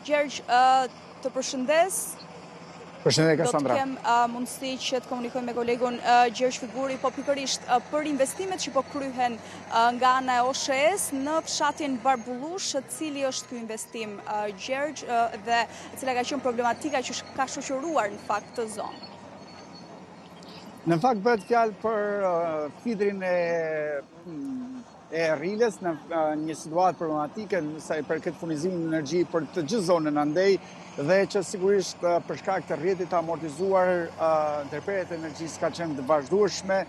Gjergj, të përshëndes. Përshëndetje Kassandra. Do të kem mundësi që të komunikoj me kolegun Gjergj Figuri, po pikërisht për investimet që po kryhen nga ana e OSHE-s në fshatin Barbullush, cili është ky investim, Gjergj, dhe cila ka qenë problematika që ka shoqëruar në fakt të zonë? Në fakt bëhet fjalë për fidrin e Rriles në një situatë problematike sa i përket furnizimit në energji për të gjithë zonën andej dhe që sigurisht për shkak të rrjetit të amortizuar ndërprerjet e energjisë ka qenë të vazhdueshme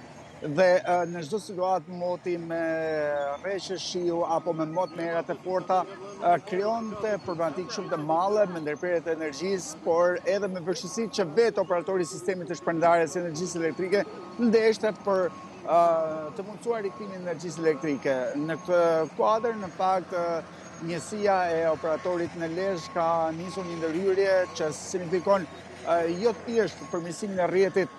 dhe në çdo situatë moti me rreshë shiu apo me mot me erat e forta krijonte problematikë shumë të mëdha me ndërprerjet e energjisë, por edhe me vështirësitë që vetë operatori i sistemit të shpërndarjes së energjisë elektrike ndeshte për të mundësuar rikthimin e energjisë elektrike. Në këtë kuadër, në fakt, njësia e operatorit në Lezhë ka nisur një ndërhyrje që signifikon jo thjesht përmirësimin e rrjetit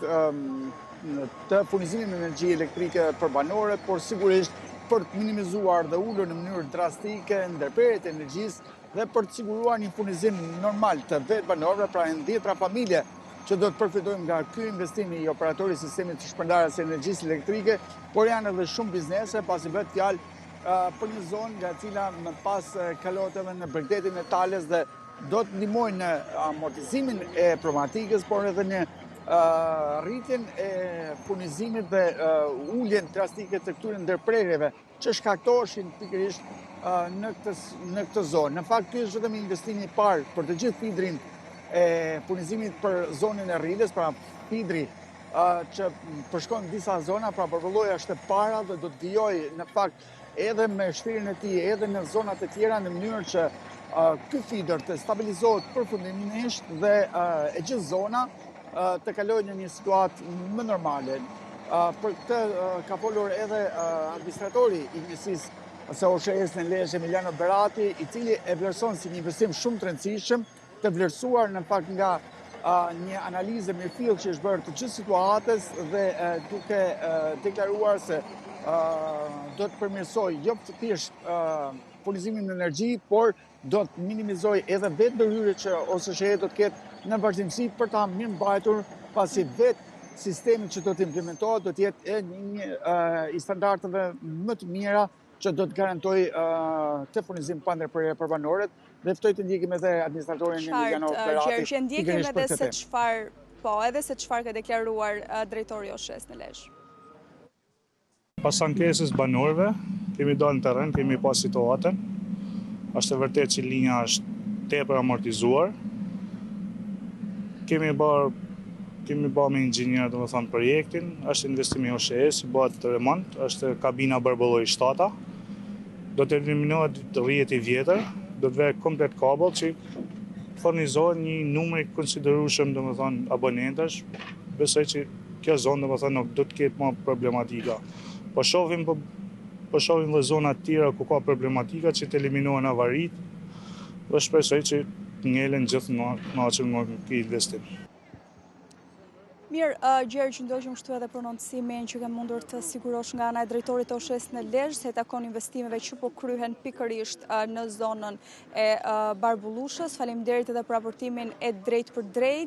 të furnizimit me energji elektrike për banorët, por sigurisht për të minimizuar dhe ulur në mënyrë drastike ndërprerjet e energjisë dhe për të siguruar një furnizim normal të vetë banorëve, pra 10 familje që do të përfitojmë nga ky investim i operatorit sistemit të shpërndarjes së energjisë elektrike, por janë edhe shumë biznese, pasi bëhet fjalë për një zonë nga cila më pas kalohet edhe në bregdetin e Tales dhe do të ndihmojnë në amortizimin e problematikës, por edhe në rritjen e furnizimit dhe uljen drastike të këtyre ndërprerjeve që shkaktoheshin pikërisht në këtë zonë. Në fakt, ky është vetëm investimi i parë për të gjithë fidrin e furnizimit për zonën e Rriles, pra fidri që përshkon disa zona, pra Barbulloja është e para dhe do të vijojë në fakt edhe me shtirin e tij edhe në zonat e tjera në mënyrë që ky fider të stabilizohet përfundimisht dhe e gjithë zona të kalojë në një situatë më normale. Për këtë ka folur edhe administratori i njësisë së OSHE-s në Lezhë, Emiliano Berati, i cili e vlerëson si një investim shumë të rëndësishëm, të vlerësuar në fakt nga një analizë mirëfill që është bërë të gjithë situatës dhe duke deklaruar se do të përmirësoj jo thjesht furnizimin në energji, por do të minimizoj edhe vetë ndërhyrjet që OSHE do të ketë në vazhdimsi për ta mirëmbajtur, pasi vetë sistemi që do të implementohet do të jetë një i standardeve më të mira që do të garantoj të furnizim pa ndërprerje për banorët dhe ftoj të ndjekim edhe administratorin Emiliano Berati. Gjergj, ndjekim edhe se çfarë, po, edhe se çfarë ka deklaruar drejtori i OSHE-s në Lezhë. Pas ankesës banorëve, kemi dalë në terren, kemi pas situatën. Është e vërtetë që linja është tepër amortizuar. Kemi bërë me inxhinier, domethënë projektin, është investimi i OSHE-s, bëhet remont, është kabina Barbulloji 7. Do të eliminohet rrjeti i vjetër, do të vë komplet kabëll që furnizohet një numër i konsiderueshëm domethënë abonentësh. Besoj që kjo zonë domethënë nuk do të ketë më problematika. Po shohim dhe zona të tjera ku ka problematika që të eliminohen avarit dhe shpresoj që ngelen gjithë naqën nga ky investim. Mirë, Gjergj, ndoqëm shtu edhe për nëntësimin që ke mundur të sigurosh nga ana e drejtorit të OSHE-s në Lezhë se takon investimeve që po kryhen pikërisht në zonën e Barbullushës. Faleminderit edhe për raportimin e drejtë për drejtë.